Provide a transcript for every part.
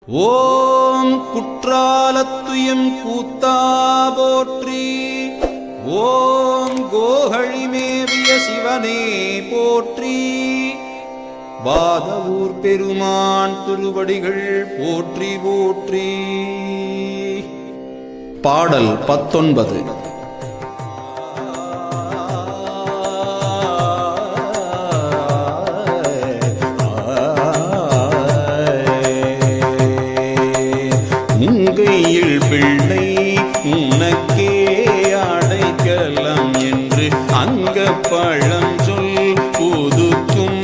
ஓம் குற்றாலத்துயம் கூத்தா போற்றி. ஓம் கோகழிமேவிய சிவனே போற்றி. வாதவூர் பெருமான் திருவடிகள் போற்றி போற்றி. பாடல் 19. உங்கையில் பிள்ளை உனக்கே அடைக்கலம் என்று அங்க பழம் சொல் புதுக்கும்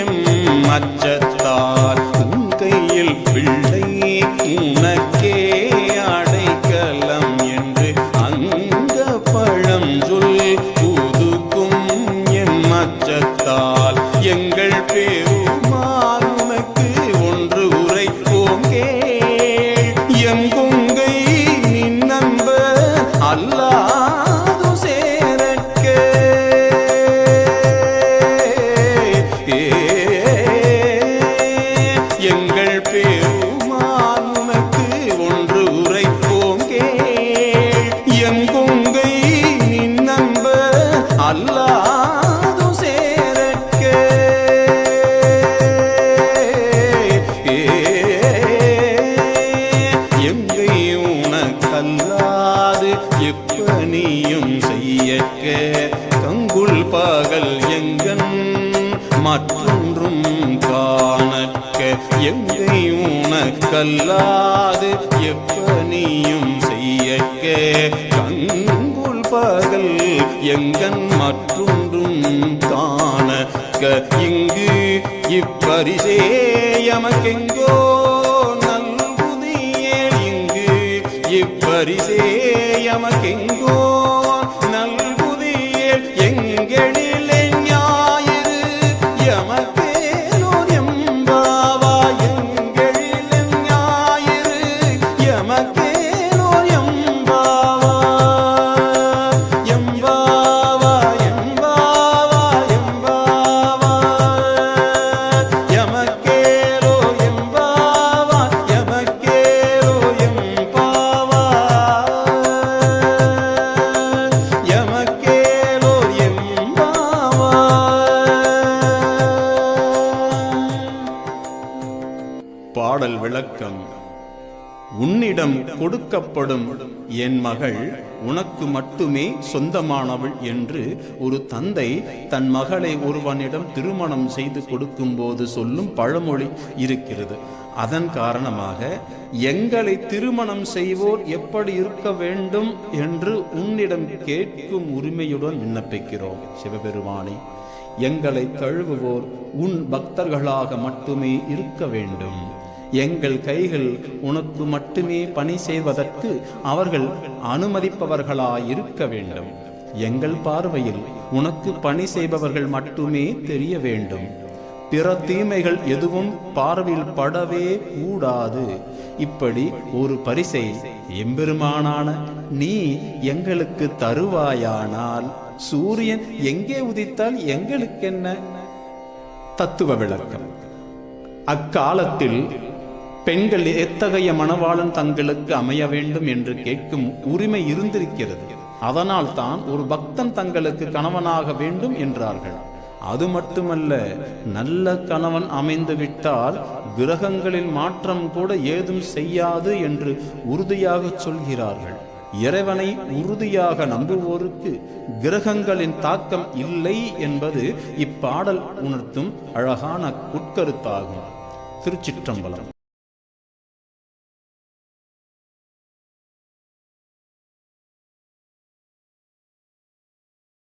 எம் அச்சத்தால். உங்கையில் பிள்ளை உனக்கே அடைக்கலம் என்று அங்க பழம் சொல் புதுக்கும் எம் அச்சத்தால். எங்கள் பெருமான் உனக்கு ஒன்று உரைப்போம் எங்கொங்கை நின்னம்ப அல்லாது சேரக்க. எங்கள் பெருமான் உனக்கு ஒன்று உரைப்போம் எங்கொங்கை நின்னம்ப அல்லாது சேரக்க. கல்லாது எப்பணியும் செய்யக்க கங்குல் பகல் எங்கன் மற்றொன்றும் காணக்க. எங்கை உனக்கல்லாது எப்பணியும் செய்யக்க கங்குல் பகல் எங்கன் மற்றொன்றும் காணக்க. இங்கு இப்பரிசே எமக்கெங்கோ இப்பரிசே எமக்கெங்கோ நல்குதியே. எங்களிலே ஞாயிறு எமக்கேலோர் எம்பாவாய். எங்களிலே ஞாயிறு எமக்கேலோர் எம்பாவாய். எம்பாவாய் எம்பாவாய் எம்பாவாய் எமக்கேலோ எம்பாவாய் எமக்கேலோ பாடல் விளக்கம். உன்னிடம் கொடுக்கப்படும் என் மகள் உனக்கு மட்டுமே சொந்தமானவள் என்று ஒரு தந்தை தன் மகளை ஒருவனிடம் திருமணம் செய்து கொடுக்கும் போது சொல்லும் பழமொழி இருக்கிறது. அதன் காரணமாக எங்களை திருமணம் செய்வோர் எப்படி இருக்க வேண்டும் என்று உன்னிடம் கேட்கும் உரிமையுடன் விண்ணப்பிக்கிறோம். சிவபெருமானே, எங்களை தழுவுவோர் உன் பக்தர்களாக மட்டுமே இருக்க வேண்டும். எங்கள் கைகள் உனக்கு மட்டுமே பணி செய்வதற்கு அவர்கள் அனுமதிப்பவர்களாயிருக்க வேண்டும். எங்கள் பார்வையில் உனக்கு பணி செய்பவர்கள் மட்டுமே தெரிய வேண்டும். பிற தீமைகள் எதுவும் பார்வையில் படவே கூடாது. இப்படி ஒரு பரிசை எம்பெருமானான நீ எங்களுக்கு தருவாயானால் சூரியன் எங்கே உதித்தால் எங்களுக்கென்ன? தத்துவ விளக்கம். அக்காலத்தில் பெண்கள் எத்தகைய மணவாளன் தங்களுக்கு அமைய வேண்டும் என்று கேட்கும் உரிமை இருந்திருக்கிறது. அதனால் தான் ஒரு பக்தன் தங்களுக்கு கணவனாக வேண்டும் என்றார்கள். அது மட்டுமல்ல, நல்ல கணவன் அமைந்து விட்டால் கிரகங்களில் மாற்றம் கூட ஏதும் செய்யாது என்று உறுதியாக சொல்கிறார்கள். இறைவனை உறுதியாக நம்புவோருக்கு கிரகங்களின் தாக்கம் இல்லை என்பது இப்பாடல் உணர்த்தும் அழகான உட்கருத்தாகும். திருச்சிற்றம்பலம்.